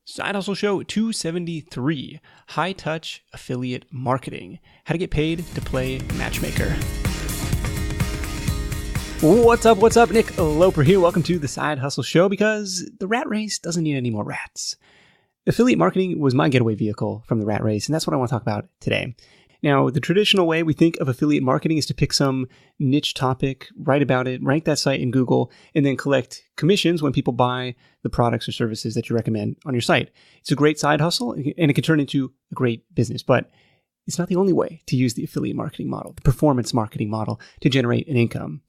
Side Hustle Show 273, High Touch Affiliate Marketing, how to get paid to play matchmaker. What's up? Nick Loper here. Welcome to the Side Hustle Show, because the rat race doesn't need any more rats. Affiliate marketing was my getaway vehicle from the rat race, and that's what I want to talk about today. Now, the traditional way we think of affiliate marketing is to pick some niche topic, write about it, rank that site in Google, and then collect commissions when people buy the products or services that you recommend on your site. It's a great side hustle, and it can turn into a great business, but it's not the only way to use the affiliate marketing model, the performance marketing model, to generate an income.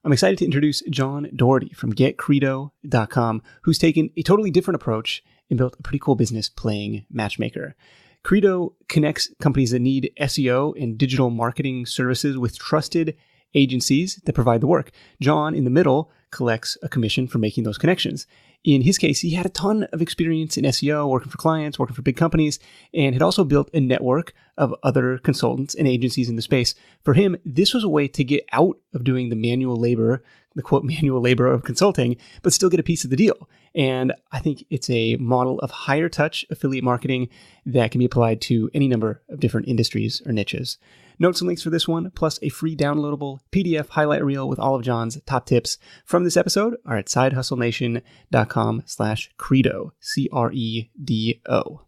I'm excited to introduce John Doherty from getcredo.com, who's taken a totally different approach and built a pretty cool business playing matchmaker. Credo connects companies that need SEO and digital marketing services with trusted agencies that provide the work. John, in the middle, collects a commission for making those connections. In his case, he had a ton of experience in SEO, working for clients, working for big companies, and had also built a network of other consultants and agencies in the space. For him, this was a way to get out of doing the manual labor, the quote, manual labor of consulting, but still get a piece of the deal. And I think it's a model of higher touch affiliate marketing that can be applied to any number of different industries or niches. Notes and links for this one, plus a free downloadable PDF highlight reel with all of John's top tips from this episode, are at sidehustlenation.com/credo, CREDO.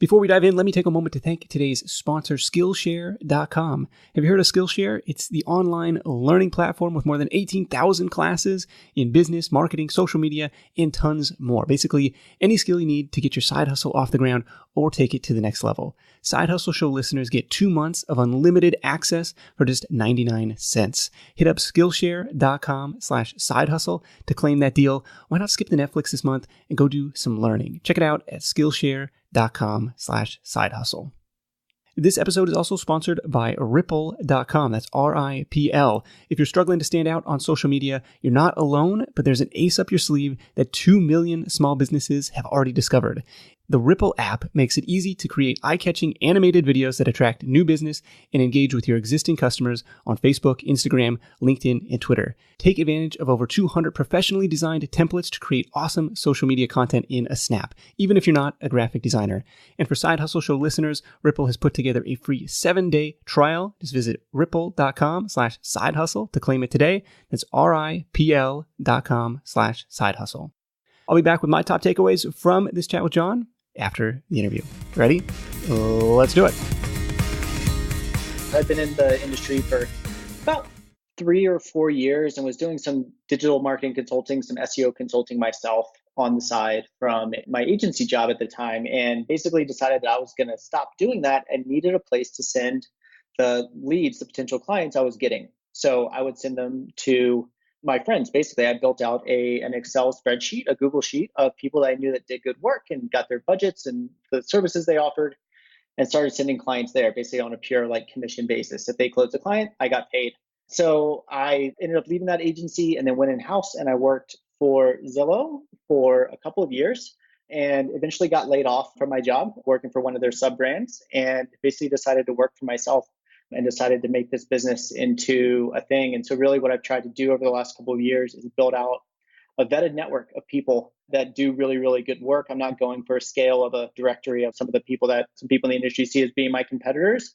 Before we dive in, let me take a moment to thank today's sponsor, Skillshare.com. Have you heard of Skillshare? It's the online learning platform with more than 18,000 classes in business, marketing, social media, and tons more. Basically, any skill you need to get your side hustle off the ground or take it to the next level. Side Hustle Show listeners get 2 months of unlimited access for just 99 cents. Hit up Skillshare.com/sidehustle to claim that deal. Why not skip the Netflix this month and go do some learning? Check it out at Skillshare.com/sidehustle. This episode is also sponsored by Ripple.com. That's RIPL. If you're struggling to stand out on social media, you're not alone, but there's an ace up your sleeve that 2 million small businesses have already discovered. The Ripple app makes it easy to create eye-catching animated videos that attract new business and engage with your existing customers on Facebook, Instagram, LinkedIn, and Twitter. Take advantage of over 200 professionally designed templates to create awesome social media content in a snap, even if you're not a graphic designer. And for Side Hustle Show listeners, Ripple has put together a free 7-day trial. Just visit ripple.com/sidehustle to claim it today. That's RIPL.com/sidehustle. I'll be back with my top takeaways from this chat with John after the interview. Ready? Let's do it. I've been in the industry for about 3 or 4 years and was doing some digital marketing consulting, some SEO consulting myself on the side from my agency job at the time, and basically decided that I was going to stop doing that and needed a place to send the leads, the potential clients I was getting. So I would send them to my friends. Basically, I built out an Excel spreadsheet, a Google sheet of people that I knew that did good work and got their budgets and the services they offered, and started sending clients there basically on a pure commission basis. If they closed a client, I got paid. So I ended up leaving that agency and then went in-house, and I worked for Zillow for a couple of years and eventually got laid off from my job working for one of their sub-brands, and basically decided to work for myself and decided to make this business into a thing. And so really what I've tried to do over the last couple of years is build out a vetted network of people that do really, really good work. I'm not going for a scale of a directory of some people in the industry see as being my competitors.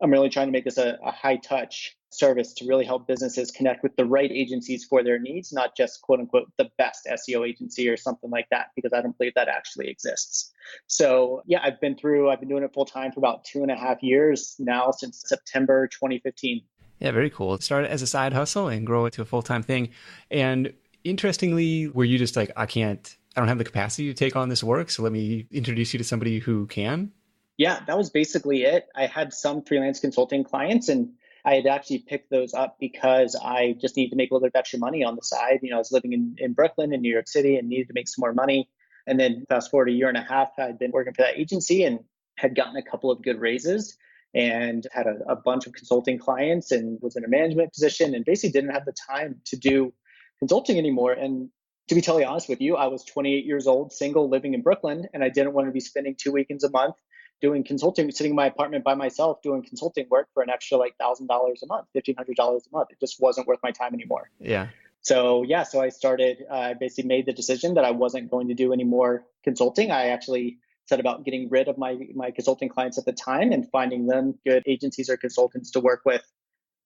I'm really trying to make this a high touch service to really help businesses connect with the right agencies for their needs, not just quote unquote the best SEO agency or something like that, because I don't believe that actually exists. So yeah, I've been doing it full time for about 2.5 years now, since September 2015. Yeah, very cool. It started as a side hustle and grow it to a full-time thing. And interestingly, were you just like, I don't have the capacity to take on this work, so let me introduce you to somebody who can? Yeah, that was basically it. I had some freelance consulting clients, and I had actually picked those up because I just needed to make a little bit of extra money on the side. I was living in Brooklyn and New York City and needed to make some more money. And then fast forward 1.5 years, I'd been working for that agency and had gotten a couple of good raises and had a bunch of consulting clients and was in a management position and basically didn't have the time to do consulting anymore. And to be totally honest with you, I was 28 years old, single, living in Brooklyn, and I didn't want to be spending 2 weekends a month doing consulting, sitting in my apartment by myself doing consulting work for an extra $1,000 a month, $1,500 a month. It just wasn't worth my time anymore. Yeah. So yeah, so I started, I basically made the decision that I wasn't going to do any more consulting. I actually set about getting rid of my consulting clients at the time and finding them good agencies or consultants to work with.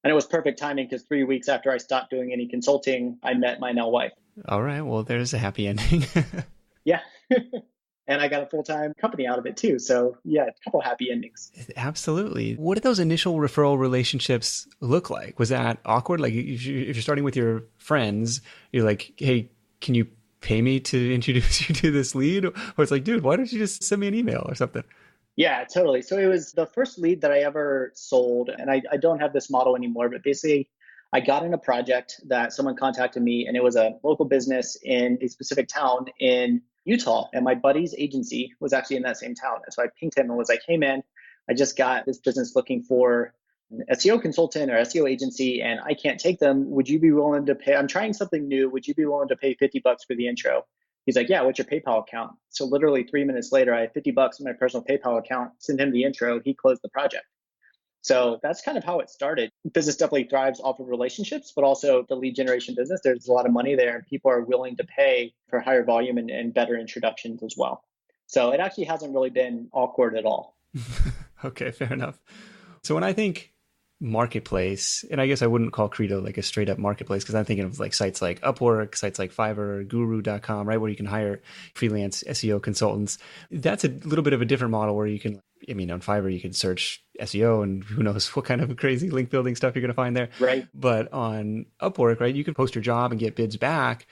And it was perfect timing because 3 weeks after I stopped doing any consulting, I met my now wife. All right. Well, there's a happy ending. Yeah. And I got a full-time company out of it too. So yeah, a couple happy endings. Absolutely. What did those initial referral relationships look like? Was that awkward? Like if you're starting with your friends, you're like, hey, can you pay me to introduce you to this lead? Or it's like, dude, why don't you just send me an email or something? Yeah, totally. So it was the first lead that I ever sold. And I don't have this model anymore, but basically I got in a project that someone contacted me, and it was a local business in a specific town in Utah. And my buddy's agency was actually in that same town. And so I pinged him and was like, hey man, I just got this business looking for an SEO consultant or SEO agency, and I can't take them. Would you be willing to pay? I'm trying something new. Would you be willing to pay $50 for the intro? He's like, yeah, what's your PayPal account? So literally 3 minutes later, I had $50 in my personal PayPal account, sent him the intro, he closed the project. So that's kind of how it started. Business definitely thrives off of relationships, but also the lead generation business. There's a lot of money there, and people are willing to pay for higher volume and better introductions as well. So it actually hasn't really been awkward at all. Okay, fair enough. So when I think marketplace, and I guess I wouldn't call Credo like a straight up marketplace because I'm thinking of like sites like Upwork, sites like Fiverr, Guru.com, right, where you can hire freelance SEO consultants. That's a little bit of a different model where you can, I mean, on Fiverr, you can search SEO and who knows what kind of crazy link building stuff you're going to find there. Right. But on Upwork, right, you can post your job and get bids back.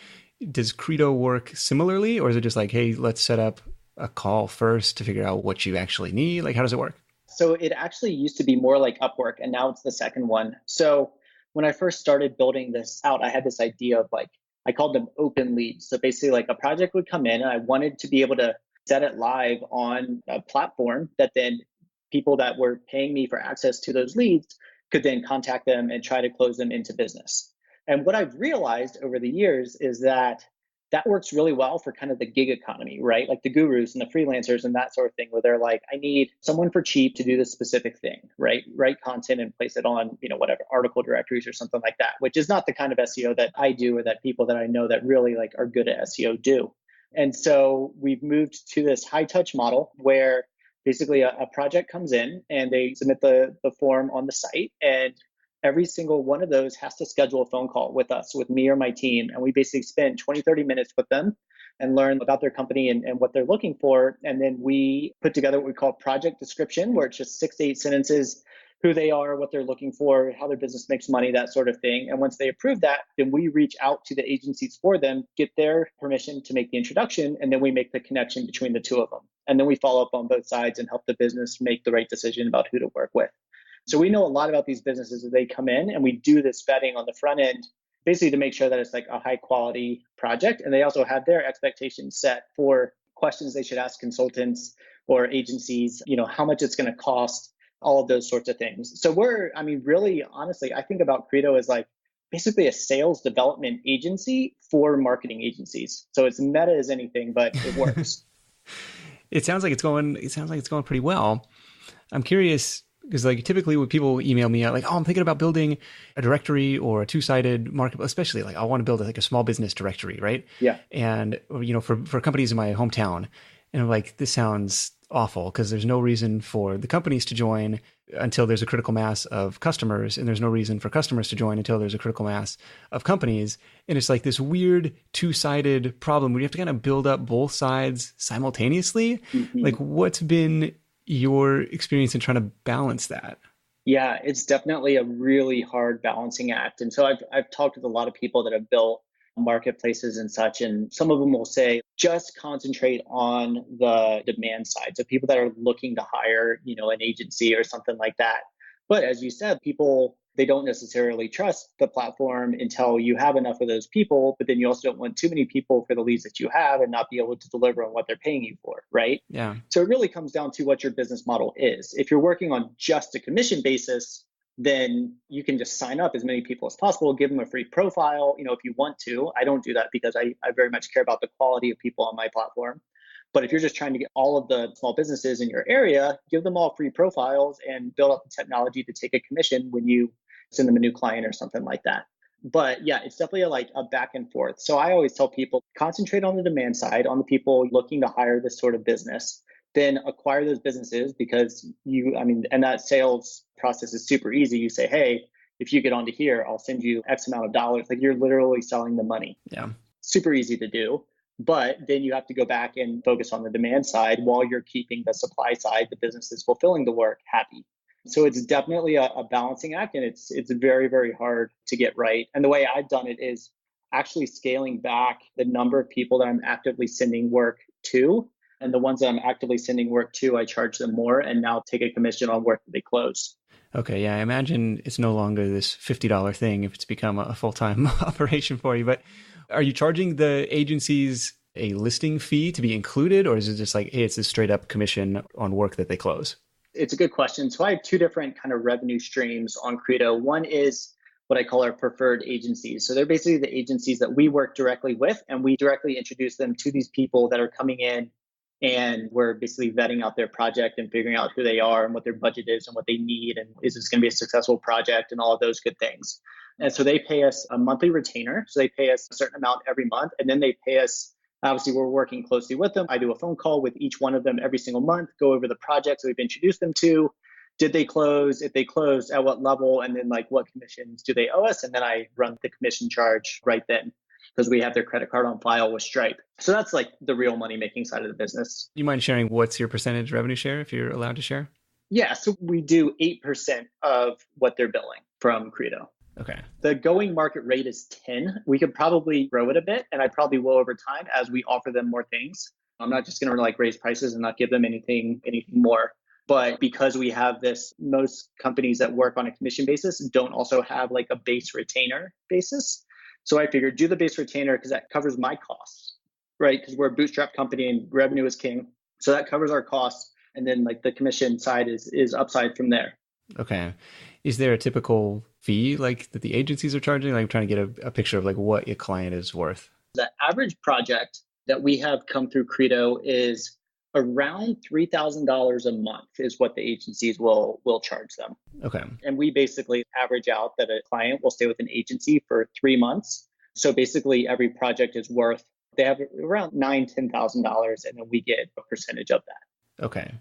Does Credo work similarly, or is it just like, hey, let's set up a call first to figure out what you actually need? Like, how does it work? So it actually used to be more like Upwork, and now it's the second one. So when I first started building this out, I had this idea of like, I called them open leads. So basically like a project would come in and I wanted to be able to set it live on a platform that then people that were paying me for access to those leads could then contact them and try to close them into business. And what I've realized over the years is that that works really well for kind of the gig economy, right? Like the gurus and the freelancers and that sort of thing, where they're like, I need someone for cheap to do this specific thing, right? Write content and place it on, whatever, article directories or something like that, which is not the kind of SEO that I do or that people that I know that really like are good at SEO do. And so we've moved to this high touch model where basically a project comes in and they submit the form on the site, and every single one of those has to schedule a phone call with us, with me or my team. And we basically spend 20, 30 minutes with them and learn about their company and what they're looking for. And then we put together what we call project description, where it's just 6 to 8 sentences, who they are, what they're looking for, how their business makes money, that sort of thing. And once they approve that, then we reach out to the agencies for them, get their permission to make the introduction, and then we make the connection between the two of them. And then we follow up on both sides and help the business make the right decision about who to work with. So we know a lot about these businesses as they come in, and we do this vetting on the front end, basically to make sure that it's like a high quality project. And they also have their expectations set for questions they should ask consultants or agencies, how much it's going to cost, all of those sorts of things. So really, honestly, I think about Credo as like basically a sales development agency for marketing agencies. So it's meta as anything, but it works. It sounds like it's going pretty well. I'm curious, because like typically when people email me out like, oh, I'm thinking about building a directory or a two-sided market, especially like I want to build like a small business directory, right? Yeah. And for companies in my hometown, and I'm like, this sounds awful because there's no reason for the companies to join until there's a critical mass of customers, and there's no reason for customers to join until there's a critical mass of companies. And it's like this weird two-sided problem where you have to kind of build up both sides simultaneously. Mm-hmm. Like, what's been your experience in trying to balance that? Yeah, it's definitely a really hard balancing act. And so I've talked with a lot of people that have built marketplaces and such, and some of them will say just concentrate on the demand side. So people that are looking to hire, an agency or something like that. But as you said, people, they don't necessarily trust the platform until you have enough of those people, but then you also don't want too many people for the leads that you have and not be able to deliver on what they're paying you for, right? Yeah. So it really comes down to what your business model is. If you're working on just a commission basis, then you can just sign up as many people as possible, give them a free profile, if you want to. I don't do that because I very much care about the quality of people on my platform. But if you're just trying to get all of the small businesses in your area, give them all free profiles and build up the technology to take a commission when you send them a new client or something like that. But yeah, it's definitely a back and forth. So I always tell people concentrate on the demand side, on the people looking to hire this sort of business, then acquire those businesses because and that sales process is super easy. You say, hey, if you get onto here, I'll send you X amount of dollars. Like you're literally selling the money. Yeah. Super easy to do. But then you have to go back and focus on the demand side while you're keeping the supply side, the business is fulfilling the work, happy. So it's definitely a balancing act, and it's very, very hard to get right. And the way I've done it is actually scaling back the number of people that I'm actively sending work to. And the ones that I'm actively sending work to, I charge them more and now take a commission on work that they close. Okay, yeah, I imagine it's no longer this $50 thing if it's become a full-time operation for you. But are you charging the agencies a listing fee to be included, or is it just like, hey, it's a straight up commission on work that they close? It's a good question. So I have two different kind of revenue streams on Credo. One is what I call our preferred agencies. So they're basically the agencies that we work directly with, and we directly introduce them to these people that are coming in, and we're basically vetting out their project and figuring out who they are and what their budget is and what they need, and is this going to be a successful project and all of those good things. And so they pay us a monthly retainer. So they pay us a certain amount every month, and then they pay us. Obviously, we're working closely with them. I do a phone call with each one of them every single month, go over the projects we've introduced them to. Did they close? If they closed, at what level? And then what commissions do they owe us? And then I run the commission charge right then because we have their credit card on file with Stripe. So that's the real money making side of the business. You mind sharing what's your percentage revenue share if you're allowed to share? Yeah, so we do 8% of what they're billing from Credo. Okay. The going market rate is 10. We could probably grow it a bit, and I probably will over time as we offer them more things. I'm not just going to raise prices and not give them anything more. But because we have this, most companies that work on a commission basis don't also have a base retainer basis. So I figured do the base retainer because that covers my costs, right? Because we're a bootstrap company and revenue is king. So that covers our costs. And then the commission side is upside from there. Okay. Is there a typical fee that the agencies are charging? I'm trying to get a picture of what a client is worth. The average project that we have come through Credo is around $3,000 a month is what the agencies will charge them. Okay. And we basically average out that a client will stay with an agency for 3 months. So basically every project is worth, they have around $9,000, $10,000, and then we get a percentage of that. Okay.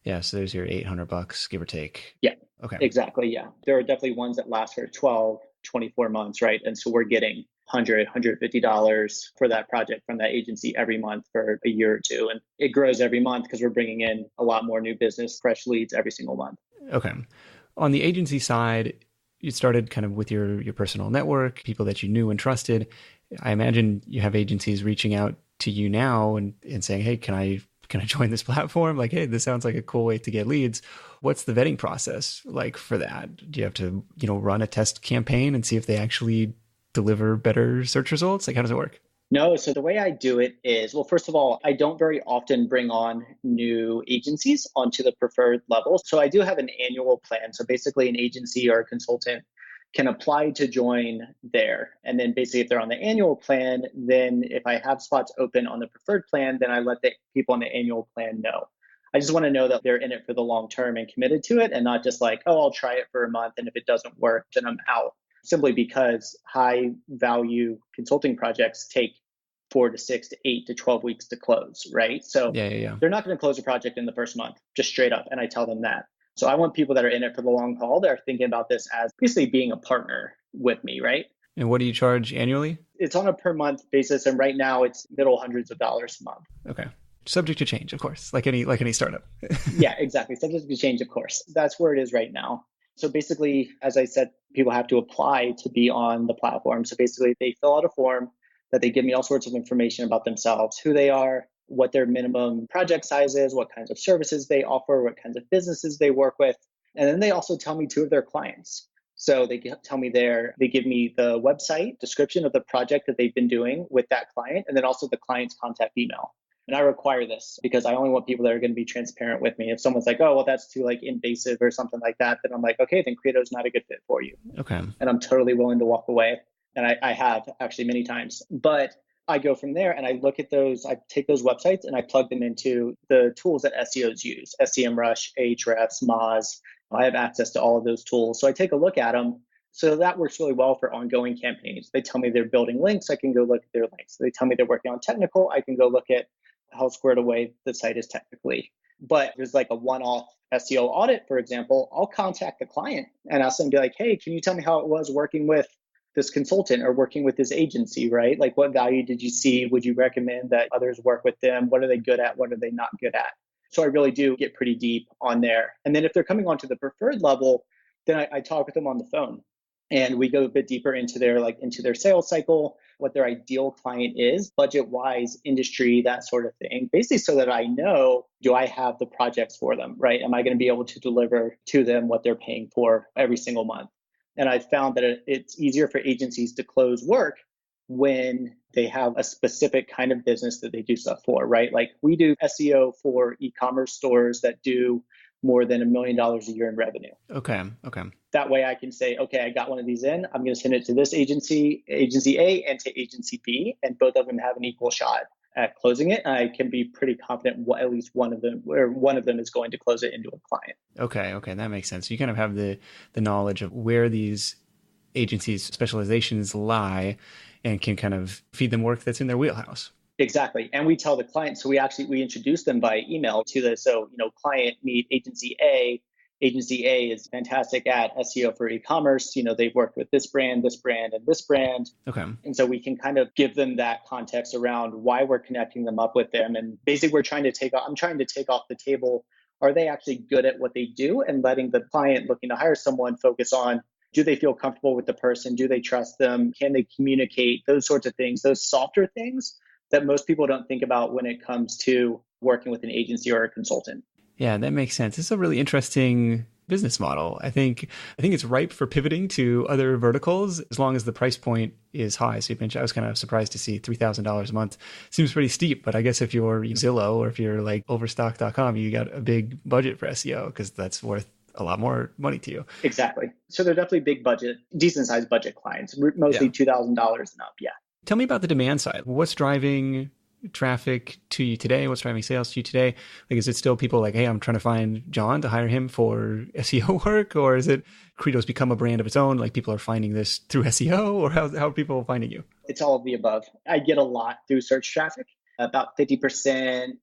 Yeah. So there's your $800, give or take. Yeah. Okay. Exactly. Yeah. There are definitely ones that last for 12, 24 months, right? And so we're getting $100, $150 for that project from that agency every month for a year or two. And it grows every month because we're bringing in a lot more new business, fresh leads every single month. Okay. On the agency side, you started kind of with your personal network, people that you knew and trusted. I imagine you have agencies reaching out to you now and saying, hey, can I join this platform? Hey, this sounds like a cool way to get leads. What's the vetting process like for that? Do you have to, run a test campaign and see if they actually deliver better search results? How does it work? No. So the way I do it is, well, first of all, I don't very often bring on new agencies onto the preferred level. So I do have an annual plan. So basically an agency or a consultant can apply to join there. And then basically if they're on the annual plan, then if I have spots open on the preferred plan, then I let the people on the annual plan know. I just want to know that they're in it for the long term and committed to it, and not just I'll try it for a month, and if it doesn't work, then I'm out. Simply because high value consulting projects take 4 to 6 to 8 to 12 weeks to close, right? So Yeah. They're not going to close a project in the first month, just straight up. And I tell them that. So I want people that are in it for the long haul. They're thinking about this as basically being a partner with me, right? And what do you charge annually? It's on a per month basis. And right now it's middle hundreds of dollars a month. Okay. Subject to change, of course, like any startup. Yeah, exactly. Subject to change, of course. That's where it is right now. So basically, as I said, people have to apply to be on the platform. So basically they fill out a form that they give me all sorts of information about themselves, who they are, what their minimum project size is, what kinds of services they offer, what kinds of businesses they work with. And then they also tell me 2 of their clients. So they tell me they give me the website description of the project that they've been doing with that client, and then also the client's contact email. And I require this because I only want people that are going to be transparent with me. If someone's like, oh, well, that's too invasive or something like that, then I'm like, okay, then Credo's not a good fit for you. Okay. And I'm totally willing to walk away. And I have actually many times. But I go from there and I look at those, I take those websites and I plug them into the tools that SEOs use, SEMrush, Ahrefs, Moz. I have access to all of those tools. So I take a look at them, So that works really well for ongoing campaigns. They tell me they're building links, I can go look at their links. They tell me they're working on technical, I can go look at how squared away the site is technically. But if there's like a one-off SEO audit, for example, I'll contact the client and ask them, be like, hey, can you tell me how it was working with this consultant or working with this agency, right? Like, what value did you see? Would you recommend that others work with them? What are they good at? What are they not good at? So I really do get pretty deep on there. And then if they're coming onto the preferred level, then I talk with them on the phone and we go a bit deeper into their sales cycle, what their ideal client is, budget wise, industry, that sort of thing, basically so that I know, do I have the projects for them, right? Am I going to be able to deliver to them what they're paying for every single month? And I found that it's easier for agencies to close work when they have a specific kind of business that they do stuff for, right? Like we do SEO for e-commerce stores that do more than $1 million a year in revenue. Okay. That way I can say, okay, I got one of these in. I'm going to send it to this agency, agency A, and to agency B, and both of them have an equal shot at closing it. And I can be pretty confident at least one of them is going to close it into a client. Okay, that makes sense. You kind of have the knowledge of where these agencies' specializations lie and can kind of feed them work that's in their wheelhouse. Exactly. And we tell the client, so we introduce them by email to the, so, client meet agency A. Agency A is fantastic at SEO for e-commerce. They've worked with this brand, and this brand. Okay. And so we can kind of give them that context around why we're connecting them up with them. And basically I'm trying to take off the table, are they actually good at what they do? And letting the client looking to hire someone focus on, do they feel comfortable with the person? Do they trust them? Can they communicate? Those sorts of things, those softer things that most people don't think about when it comes to working with an agency or a consultant. Yeah, that makes sense. It's a really interesting business model. I think it's ripe for pivoting to other verticals as long as the price point is high. So you mentioned, I was kind of surprised to see $3,000 a month. Seems pretty steep, but I guess if you're Zillow or if you're like overstock.com, you got a big budget for SEO because that's worth a lot more money to you. Exactly. So they're definitely big budget, decent sized budget clients, mostly $2,000 and up. Yeah. Tell me about the demand side. What's driving traffic to you today? What's driving sales to you today? Like, is it still people like, hey, I'm trying to find John to hire him for SEO work? Or is it Credo's become a brand of its own? Like people are finding this through SEO, or how are people finding you? It's all of the above. I get a lot through search traffic. About 50%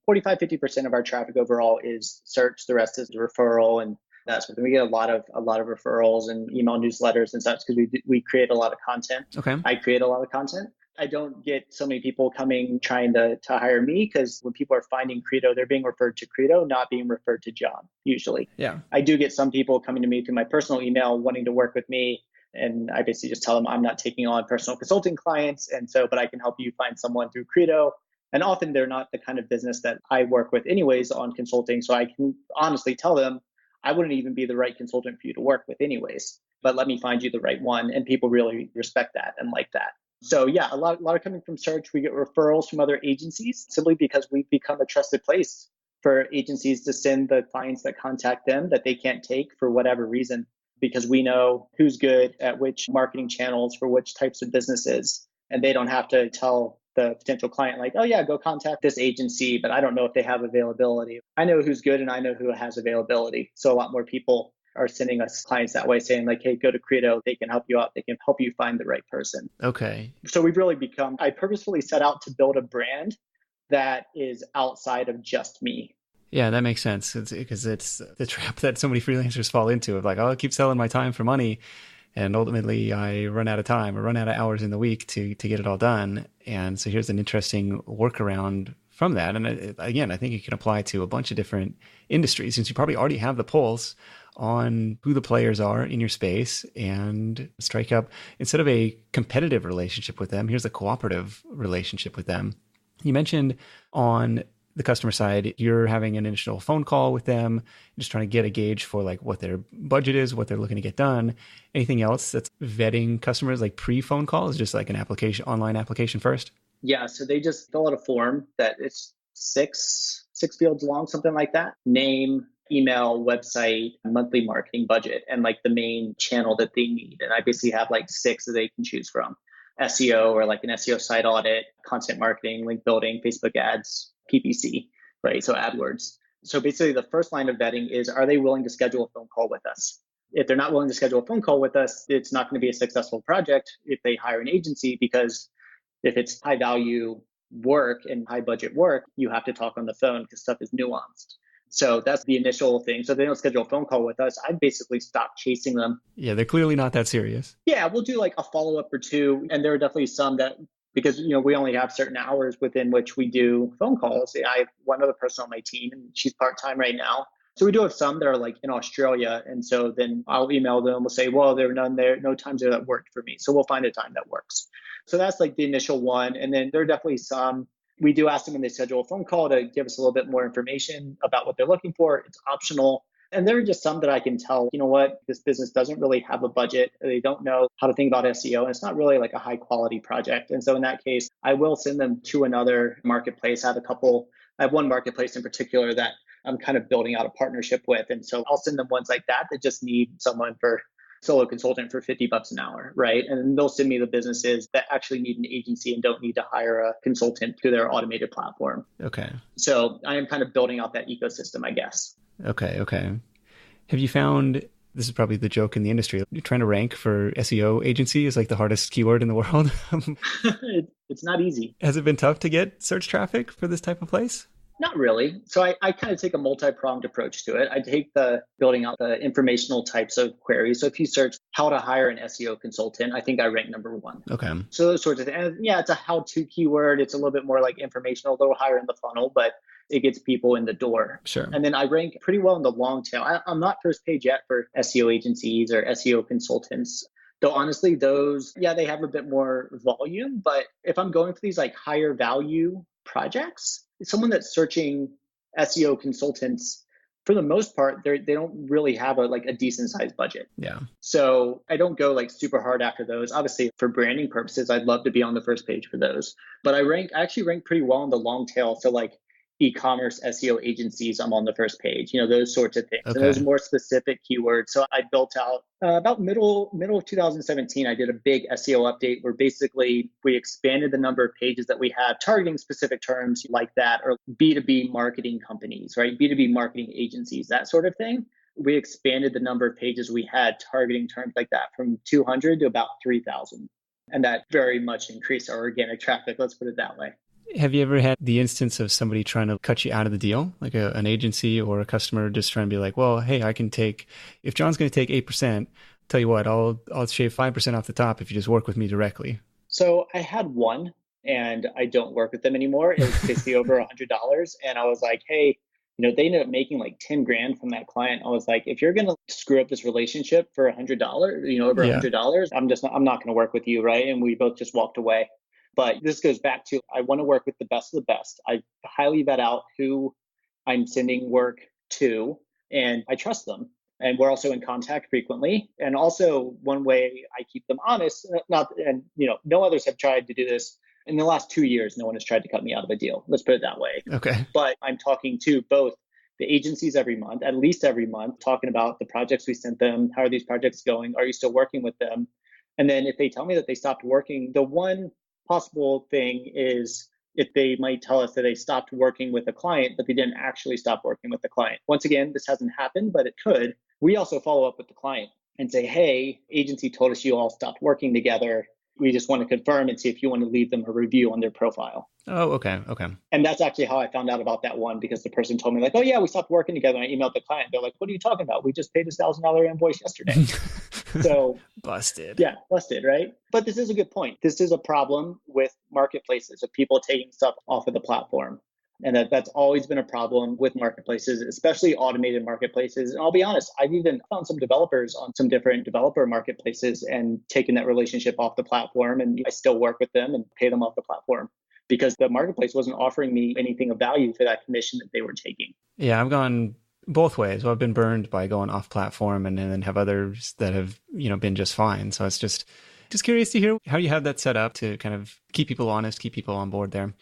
of our traffic overall is search. The rest is referral. And that's what we get a lot of referrals and email newsletters and such because we create a lot of content. Okay. I create a lot of content. I don't get so many people coming trying to hire me because when people are finding Credo, they're being referred to Credo, not being referred to John, usually. Yeah. I do get some people coming to me through my personal email wanting to work with me. And I basically just tell them I'm not taking on personal consulting clients. But I can help you find someone through Credo. And often they're not the kind of business that I work with anyways on consulting. So I can honestly tell them I wouldn't even be the right consultant for you to work with anyways, but let me find you the right one. And people really respect that and like that. So yeah, a lot are coming from search. We get referrals from other agencies simply because we've become a trusted place for agencies to send the clients that contact them that they can't take for whatever reason, because we know who's good at which marketing channels for which types of businesses. And they don't have to tell the potential client like, oh yeah, go contact this agency, but I don't know if they have availability. I know who's good and I know who has availability. So a lot more people are sending us clients that way saying like, hey, go to Credo. They can help you out. They can help you find the right person. Okay. So we've really I purposefully set out to build a brand that is outside of just me. Yeah, that makes sense. Because it's the trap that so many freelancers fall into of like, oh, I'll keep selling my time for money. And ultimately I run out of time or run out of hours in the week to get it all done. And so here's an interesting workaround from that. And again, I think it can apply to a bunch of different industries since you probably already have the pulse on who the players are in your space and strike up, instead of a competitive relationship with them, here's a cooperative relationship with them. You mentioned on the customer side, you're having an initial phone call with them, just trying to get a gauge for like what their budget is, what they're looking to get done. Anything else that's vetting customers like pre-phone call is just like an online application first? Yeah. So they just fill out a form that it's six fields long, something like that. Name, email, website, monthly marketing budget, and like the main channel that they need. And I basically have like 6 that they can choose from. SEO or like an SEO site audit, content marketing, link building, Facebook ads, PPC, right? So AdWords. So basically the first line of vetting is, are they willing to schedule a phone call with us? If they're not willing to schedule a phone call with us, it's not going to be a successful project if they hire an agency, because if it's high value work and high budget work, you have to talk on the phone because stuff is nuanced. So that's the initial thing. So if they don't schedule a phone call with us, I basically stop chasing them. Yeah, they're clearly not that serious. Yeah, we'll do like a follow-up or two. And there are definitely some that, because we only have certain hours within which we do phone calls. I have one other person on my team and she's part-time right now. So we do have some that are like in Australia. And so then I'll email them. We'll say, well, there are none there, no times there that worked for me. So we'll find a time that works. So that's like the initial one. And then there are definitely some, we do ask them when they schedule a phone call to give us a little bit more information about what they're looking for. It's optional. And there are just some that I can tell, you know what, this business doesn't really have a budget. They don't know how to think about SEO. And it's not really like a high quality project. And so in that case, I will send them to another marketplace. I have one marketplace in particular that I'm kind of building out a partnership with. And so I'll send them ones like that just need someone for solo consultant for $50 an hour, right? And they'll send me the businesses that actually need an agency and don't need to hire a consultant through their automated platform. Okay. So I am kind of building out that ecosystem, I guess. Okay. Have you found, this is probably the joke in the industry, you're trying to rank for SEO agency is like the hardest keyword in the world? It's not easy. Has it been tough to get search traffic for this type of place? Not really. So I kind of take a multi-pronged approach to it. I take the building out the informational types of queries. So if you search how to hire an SEO consultant, I think I rank number one. Okay. So those sorts of things. And yeah, it's a how-to keyword. It's a little bit more like informational, a little higher in the funnel, but it gets people in the door. Sure. And then I rank pretty well in the long tail. I'm not first page yet for SEO agencies or SEO consultants. Though honestly, those, yeah, they have a bit more volume. But if I'm going for these like higher value projects, someone that's searching SEO consultants, for the most part, they don't really have a decent sized budget. Yeah. So I don't go like super hard after those. Obviously, for branding purposes, I'd love to be on the first page for those. But I actually rank pretty well in the long tail. So like e-commerce SEO agencies, I'm on the first page, those sorts of things. Okay. And those more specific keywords. So I built out about middle of 2017, I did a big SEO update where basically we expanded the number of pages that we have targeting specific terms like that, or B2B marketing companies, right? B2B marketing agencies, that sort of thing. We expanded the number of pages we had targeting terms like that from 200 to about 3,000. And that very much increased our organic traffic. Let's put it that way. Have you ever had the instance of somebody trying to cut you out of the deal, like an agency or a customer just trying to be like, well, hey, if John's going to take 8%, tell you what, I'll shave 5% off the top if you just work with me directly? So I had one, and I don't work with them anymore. It was basically over $100. And I was like, hey, they ended up making like 10 grand from that client. I was like, if you're going to screw up this relationship for $100, over $100, I'm not going to work with you. Right. And we both just walked away. But this goes back to, I want to work with the best of the best. I highly vet out who I'm sending work to, and I trust them. And we're also in contact frequently. And also one way I keep them honest, no others have tried to do this. In the last 2 years, no one has tried to cut me out of a deal. Let's put it that way. Okay. But I'm talking to both the agencies every month, at least every month, talking about the projects we sent them. How are these projects going? Are you still working with them? And then if they tell me that they stopped working, the one possible thing is if they might tell us that they stopped working with a client, but they didn't actually stop working with the client. Once again, this hasn't happened, but it could. We also follow up with the client and say, hey, agency told us you all stopped working together. We just want to confirm and see if you want to leave them a review on their profile. Oh, okay. And that's actually how I found out about that one, because the person told me like, oh yeah, we stopped working together. And I emailed the client. They're like, what are you talking about? We just paid a $1,000 invoice yesterday. So busted. Yeah, busted, right? But this is a good point. This is a problem with marketplaces, of people taking stuff off of the platform. And that's always been a problem with marketplaces, especially automated marketplaces. And I'll be honest, I've even found some developers on some different developer marketplaces and taken that relationship off the platform. And I still work with them and pay them off the platform because the marketplace wasn't offering me anything of value for that commission that they were taking. Yeah, I've gone both ways. Well, I've been burned by going off platform and then have others that have, been just fine. So it's just curious to hear how you have that set up to kind of keep people honest, keep people on board there.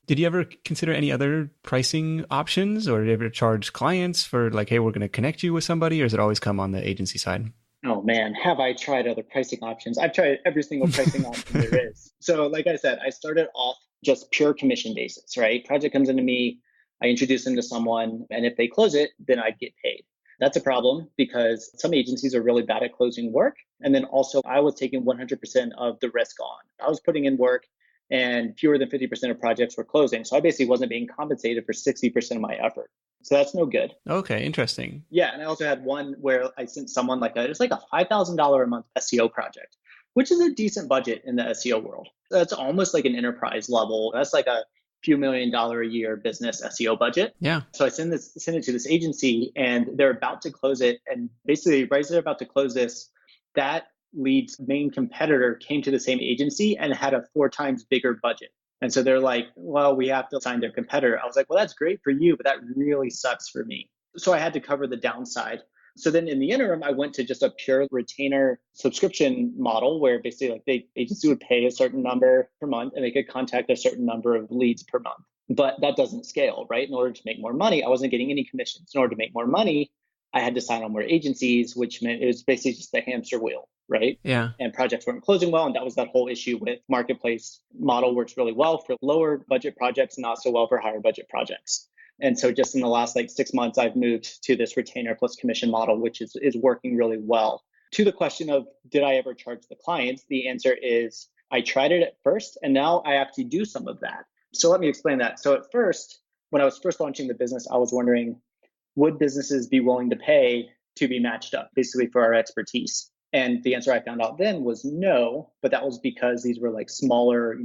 Did you ever consider any other pricing options, or did you ever charge clients for like, hey, we're going to connect you with somebody, or does it always come on the agency side? Oh man, have I tried other pricing options? I've tried every single pricing option there is. So like I said, I started off just pure commission basis, right? Project comes into me, I introduce them to someone, and if they close it, then I'd get paid. That's a problem because some agencies are really bad at closing work. And then also, I was taking 100% of the risk on. I was putting in work and fewer than 50% of projects were closing. So I basically wasn't being compensated for 60% of my effort. So that's no good. Okay, interesting. Yeah. And I also had one where I sent someone it's like a $5,000 a month SEO project, which is a decent budget in the SEO world. That's almost like an enterprise level. That's like a few $1,000,000 a year business SEO budget. Yeah. So I send it to this agency and they're about to close it. And basically, right as they're about to close this, that lead's main competitor came to the same agency and had a 4 times bigger budget. And so they're like, well, we have to sign their competitor. I was like, well, that's great for you, but that really sucks for me. So I had to cover the downside. So then in the interim, I went to just a pure retainer subscription model where basically like the agency would pay a certain number per month and they could contact a certain number of leads per month. But that doesn't scale, right? In order to make more money, I wasn't getting any commissions. In order to make more money, I had to sign on more agencies, which meant it was basically just the hamster wheel, right? Yeah. And projects weren't closing well. And that was that whole issue with marketplace model works really well for lower budget projects, not so well for higher budget projects. And so just in the last 6 months, I've moved to this retainer plus commission model, which is working really well. To the question of, did I ever charge the clients? The answer is I tried it at first, and now I actually do some of that. So let me explain that. So at first, when I was first launching the business, I was wondering, would businesses be willing to pay to be matched up, basically for our expertise? And the answer I found out then was no, but that was because these were smaller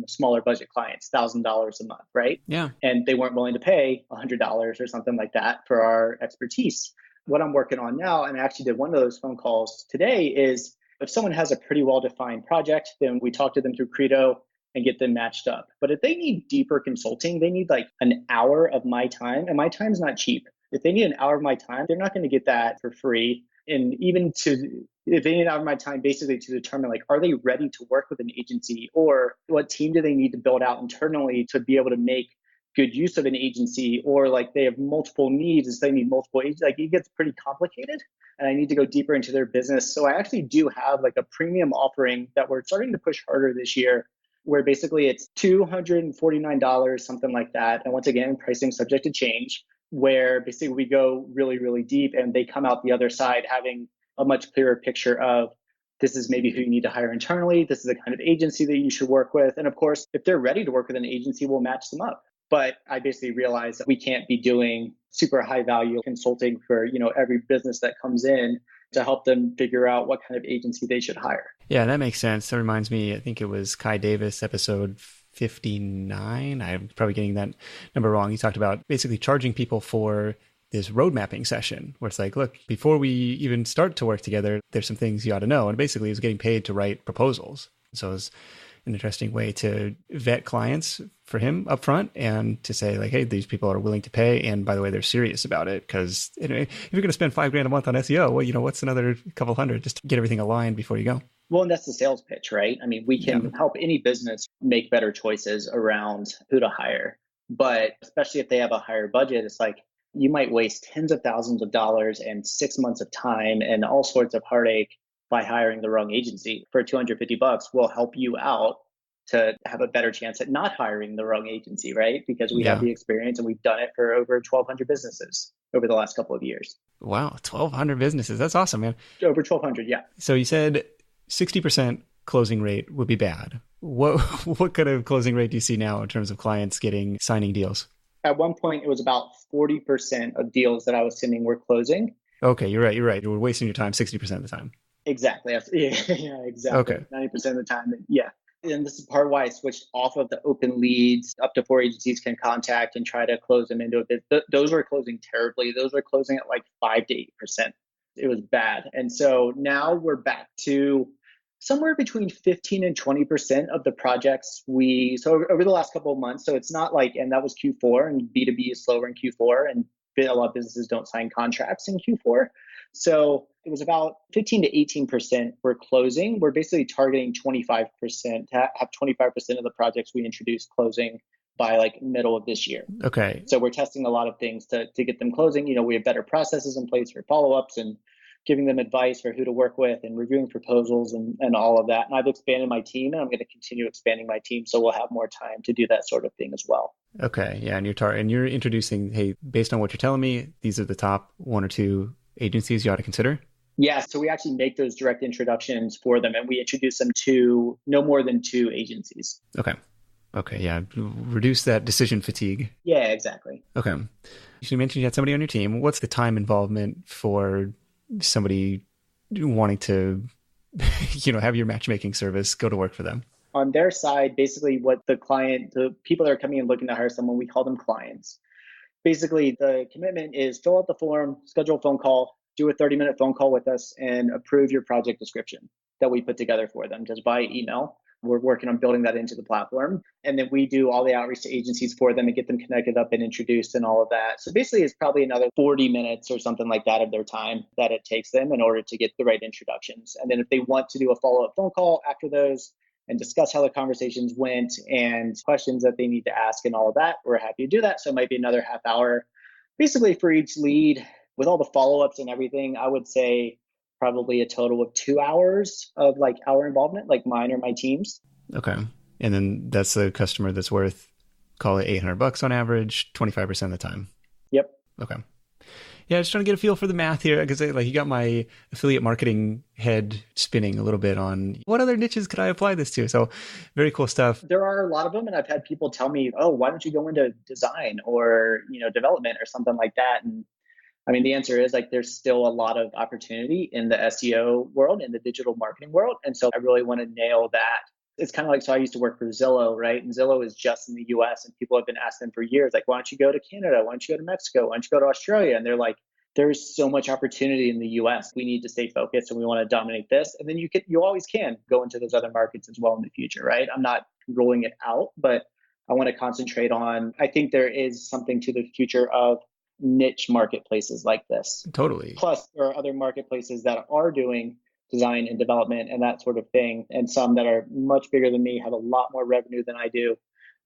budget clients, $1,000 a month, right? Yeah. And they weren't willing to pay $100 or something like that for our expertise. What I'm working on now, and I actually did one of those phone calls today, is if someone has a pretty well-defined project, then we talk to them through Credo and get them matched up. But if they need deeper consulting, they need an hour of my time, and my time's not cheap. If they need an hour of my time, they're not going to get that for free. And if they need an hour of my time, basically to determine are they ready to work with an agency, or what team do they need to build out internally to be able to make good use of an agency, or they have multiple needs, so they need multiple agents. It gets pretty complicated, and I need to go deeper into their business. So I actually do have a premium offering that we're starting to push harder this year, where basically it's $249, something like that. And once again, pricing subject to change, where basically we go really, really deep and they come out the other side having a much clearer picture of, this is maybe who you need to hire internally. This is the kind of agency that you should work with. And of course, if they're ready to work with an agency, we'll match them up. But I basically realized that we can't be doing super high value consulting for, every business that comes in to help them figure out what kind of agency they should hire. Yeah, that makes sense. That reminds me, I think it was Kai Davis, episode 59. I'm probably getting that number wrong. He talked about basically charging people for this road mapping session where it's look, before we even start to work together, there's some things you ought to know. And basically, he was getting paid to write proposals. So it's an interesting way to vet clients for him up front and to say hey, these people are willing to pay. And by the way, they're serious about it, because if you're going to spend $5,000 a month on SEO, well, what's another couple hundred just to get everything aligned before you go? Well, and that's the sales pitch, right? I mean, we can help any business make better choices around who to hire. But especially if they have a higher budget, it's you might waste tens of thousands of dollars and 6 months of time and all sorts of heartache by hiring the wrong agency. For $250, we'll help you out to have a better chance at not hiring the wrong agency, right? Because we have the experience and we've done it for over 1,200 businesses over the last couple of years. Wow, 1,200 businesses. That's awesome, man. Over 1,200, yeah. So you said 60% closing rate would be bad. What kind of closing rate do you see now in terms of clients signing deals? At one point, it was about 40% of deals that I was sending were closing. Okay, you're right. You were wasting your time 60% of the time. Exactly. Yeah, exactly. Okay. 90% of the time. Yeah. And this is part why I switched off of the open leads. Up to 4 agencies can contact and try to close them into a bid. Those were closing terribly. Those were closing at 5 to 8%. It was bad. And so now we're back to somewhere between 15 and 20% of the projects so over the last couple of months. So it's not and that was Q4, and B2B is slower in Q4, and a lot of businesses don't sign contracts in Q4. So it was about 15 to 18% were closing. We're basically targeting 25% to have 25% of the projects we introduce closing by middle of this year. Okay. So we're testing a lot of things to get them closing. We have better processes in place for follow-ups and giving them advice for who to work with and reviewing proposals and all of that. And I've expanded my team, and I'm going to continue expanding my team. So we'll have more time to do that sort of thing as well. Okay. Yeah. And you're introducing, hey, based on what you're telling me, these are the top 1 or 2 agencies you ought to consider? Yeah, so we actually make those direct introductions for them, and we introduce them to no more than 2 agencies. Okay. Okay. Yeah. Reduce that decision fatigue. Yeah, exactly. Okay. You mentioned you had somebody on your team. What's the time involvement for somebody wanting to, have your matchmaking service go to work for them? On their side, basically what the people that are coming in looking to hire someone, we call them clients. Basically, the commitment is fill out the form, schedule a phone call, do a 30-minute phone call with us, and approve your project description that we put together for them just by email. We're working on building that into the platform. And then we do all the outreach to agencies for them and get them connected up and introduced and all of that. So basically, it's probably another 40 minutes or something like that of their time that it takes them in order to get the right introductions. And then if they want to do a follow-up phone call after those and discuss how the conversations went and questions that they need to ask and all of that, we're happy to do that. So it might be another half hour, basically for each lead. With all the follow-ups and everything, I would say probably a total of 2 hours of like our involvement, like mine or my team's. Okay. And then that's a customer that's worth, call it $800 on average, 25% of the time. Yep. Okay. Yeah, just trying to get a feel for the math here, because like you got my affiliate marketing head spinning a little bit on what other niches could I apply this to? So very cool stuff. There are a lot of them, and I've had people tell me, "Oh, why don't you go into design or development or something like that?" And I mean, the answer is like there's still a lot of opportunity in the SEO world, in the digital marketing world, and so I really want to nail that. It's kind of like, so I used to work for Zillow, right? And Zillow is just in the US, and people have been asking for years, like, why don't you go to Canada? Why don't you go to Mexico? Why don't you go to Australia? And they're like, there's so much opportunity in the US. We need to stay focused and we want to dominate this. And then you always can go into those other markets as well in the future, right? I'm not ruling it out, but I want to concentrate on, I think there is something to the future of niche marketplaces like this. Totally. Plus, there are other marketplaces that are doing design and development and that sort of thing. And some that are much bigger than me, have a lot more revenue than I do.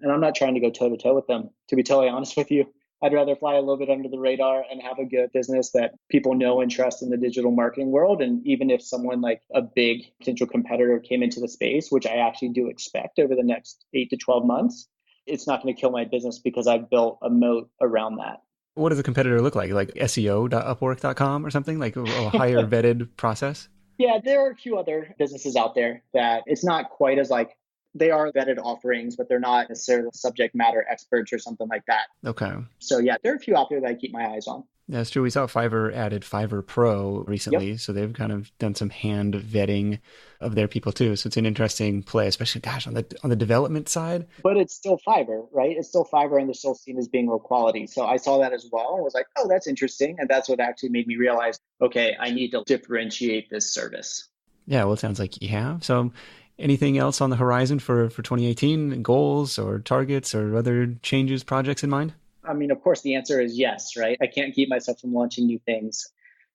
And I'm not trying to go toe to toe with them, to be totally honest with you. I'd rather fly a little bit under the radar and have a good business that people know and trust in the digital marketing world. And even if someone like a big potential competitor came into the space, which I actually do expect over the next 8 to 12 months, it's not going to kill my business because I've built a moat around that. What does a competitor look like? Like SEO.upwork.com or something? Like a higher vetted process? Yeah, there are a few other businesses out there that it's not quite as like, they are vetted offerings, but they're not necessarily subject matter experts or something like that. Okay. So yeah, there are a few out there that I keep my eyes on. Yeah, that's true. We saw Fiverr added Fiverr Pro recently. Yep. So they've kind of done some hand vetting of their people too. So it's an interesting play, especially, gosh, on the development side. But it's still Fiverr, right? It's still Fiverr and they're still seen as being low quality. So I saw that as well. I was like, oh, that's interesting. And that's what actually made me realize, okay, I need to differentiate this service. Yeah, well, it sounds like you have. So anything else on the horizon for 2018, goals or targets or other changes, projects in mind? I mean, of course, the answer is yes, right? I can't keep myself from launching new things.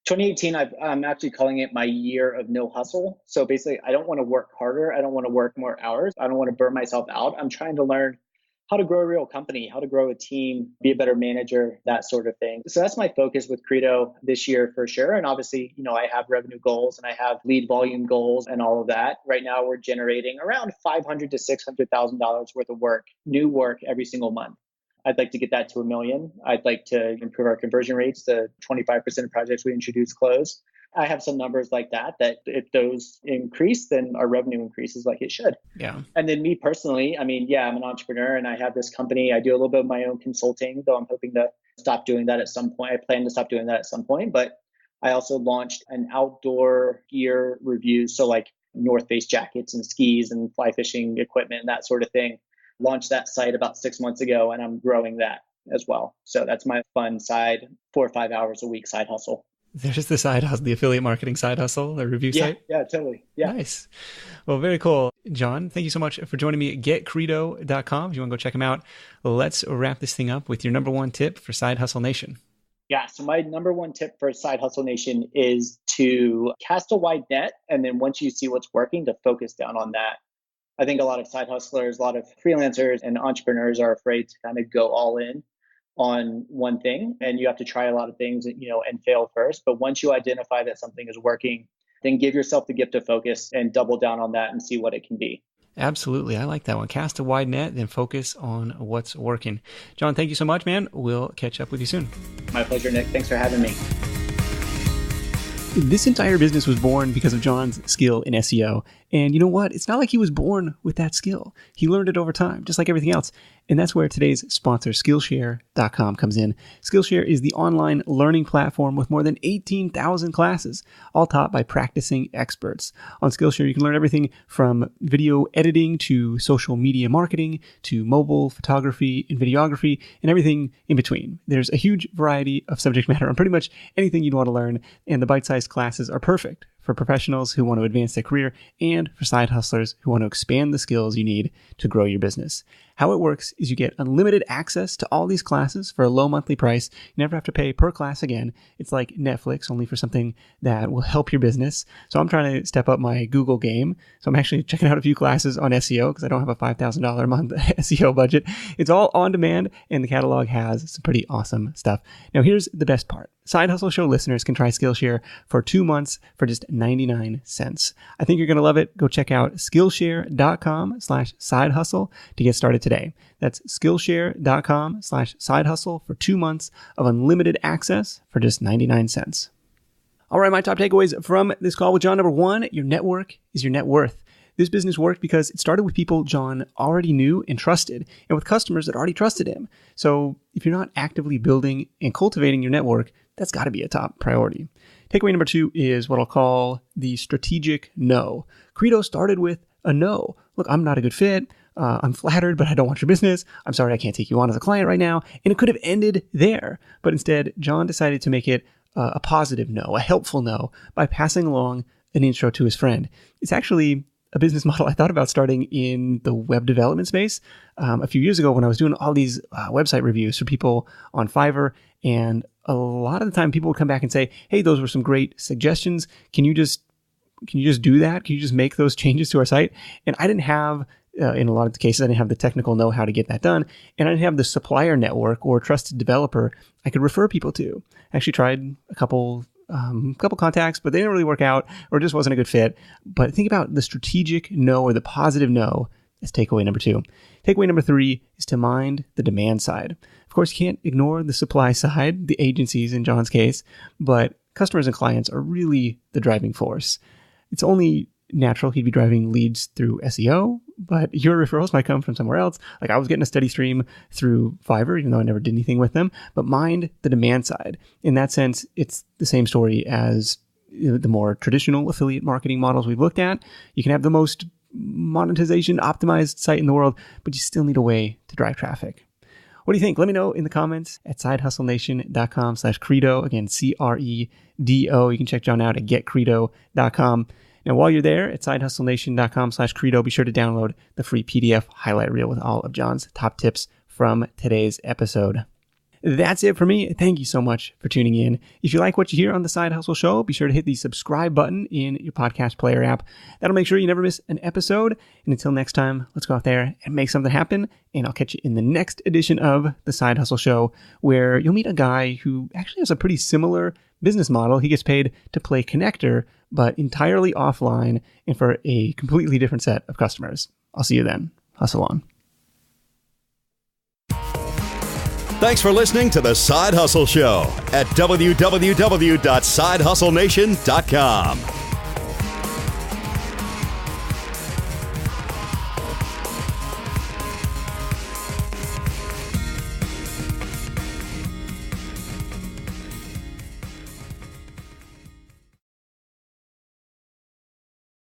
2018, I'm actually calling it my year of no hustle. So basically, I don't want to work harder. I don't want to work more hours. I don't want to burn myself out. I'm trying to learn how to grow a real company, how to grow a team, be a better manager, that sort of thing. So that's my focus with Credo this year for sure. And obviously, I have revenue goals and I have lead volume goals and all of that. Right now, we're generating around $500,000 to $600,000 worth of work, new work every single month. I'd like to get that to $1 million. I'd like to improve our conversion rates to 25% of projects we introduce close. I have some numbers like that if those increase, then our revenue increases like it should. Yeah. And then me personally, I mean, yeah, I'm an entrepreneur and I have this company. I do a little bit of my own consulting, though I'm hoping to stop doing that at some point. I plan to stop doing that at some point. But I also launched an outdoor gear review. So like North Face jackets and skis and fly fishing equipment and that sort of thing. Launched that site about 6 months ago and I'm growing that as well. So that's my fun side, 4 or 5 hours a week side hustle. There's the side hustle, the affiliate marketing side hustle, the review site. Yeah, totally. Yeah. Nice. Well, very cool. John, thank you so much for joining me at getcredo.com. If you want to go check them out, let's wrap this thing up with your number one tip for Side Hustle Nation. Yeah. So my number one tip for Side Hustle Nation is to cast a wide net. And then once you see what's working, to focus down on that. I think a lot of side hustlers, a lot of freelancers and entrepreneurs are afraid to kind of go all in on one thing. And you have to try a lot of things, and fail first. But once you identify that something is working, then give yourself the gift of focus and double down on that and see what it can be. Absolutely. I like that one. Cast a wide net, then focus on what's working. John, thank you so much, man. We'll catch up with you soon. My pleasure, Nick. Thanks for having me. This entire business was born because of John's skill in SEO. And you know what? It's not like he was born with that skill. He learned it over time, just like everything else. And that's where today's sponsor, Skillshare.com, comes in. Skillshare is the online learning platform with more than 18,000 classes, all taught by practicing experts. On Skillshare, you can learn everything from video editing to social media marketing to mobile photography and videography and everything in between. There's a huge variety of subject matter on pretty much anything you'd want to learn, and the bite-sized classes are perfect for professionals who want to advance their career and for side hustlers who want to expand the skills you need to grow your business. How it works is you get unlimited access to all these classes for a low monthly price. You never have to pay per class again. It's like Netflix, only for something that will help your business. So I'm trying to step up my Google game. So I'm actually checking out a few classes on SEO because I don't have a $5,000 a month SEO budget. It's all on demand, and the catalog has some pretty awesome stuff. Now, here's the best part. Side Hustle Show listeners can try Skillshare for 2 months for just 99 cents. I think you're going to love it. Go check out Skillshare.com/sidehustle to get started today. That's Skillshare.com/sidehustle for 2 months of unlimited access for just 99 cents. All right, my top takeaways from this call with John. Number 1, your network is your net worth. This business worked because it started with people John already knew and trusted, and with customers that already trusted him. So if you're not actively building and cultivating your network, that's got to be a top priority. Takeaway number 2 is what I'll call the strategic no. Credo started with a no. Look, I'm not a good fit. I'm flattered, but I don't want your business. I'm sorry, I can't take you on as a client right now. And it could have ended there. But instead, John decided to make it a positive no, a helpful no, by passing along an intro to his friend. It's actually a business model I thought about starting in the web development space a few years ago when I was doing all these website reviews for people on Fiverr. And a lot of the time people would come back and say, hey, those were some great suggestions. Can you just do that? Can you just make those changes to our site? And I didn't have, in a lot of the cases, I didn't have the technical know-how to get that done. And I didn't have the supplier network or trusted developer I could refer people to. I actually tried a couple contacts, but they didn't really work out or just wasn't a good fit. But think about the strategic no or the positive no as takeaway number 2. Takeaway number 3 is to mind the demand side. Of course, you can't ignore the supply side, the agencies in John's case, but customers and clients are really the driving force. It's only natural he'd be driving leads through SEO, but your referrals might come from somewhere else. Like I was getting a steady stream through Fiverr, even though I never did anything with them, but mind the demand side. In that sense, it's the same story as the more traditional affiliate marketing models we've looked at. You can have the most monetization optimized site in the world, but you still need a way to drive traffic. What do you think? Let me know in the comments at sidehustlenation.com/credo. Again, CREDO. You can check John out at getcredo.com. Now, while you're there at sidehustlenation.com/credo, be sure to download the free PDF highlight reel with all of John's top tips from today's episode. That's it for me. Thank you so much for tuning in. If you like what you hear on the Side Hustle Show, be sure to hit the subscribe button in your podcast player app. That'll make sure you never miss an episode. And until next time, let's go out there and make something happen. And I'll catch you in the next edition of the Side Hustle Show, where you'll meet a guy who actually has a pretty similar business model. He gets paid to play connector, but entirely offline and for a completely different set of customers. I'll see you then. Hustle on. Thanks for listening to The Side Hustle Show at www.sidehustlenation.com.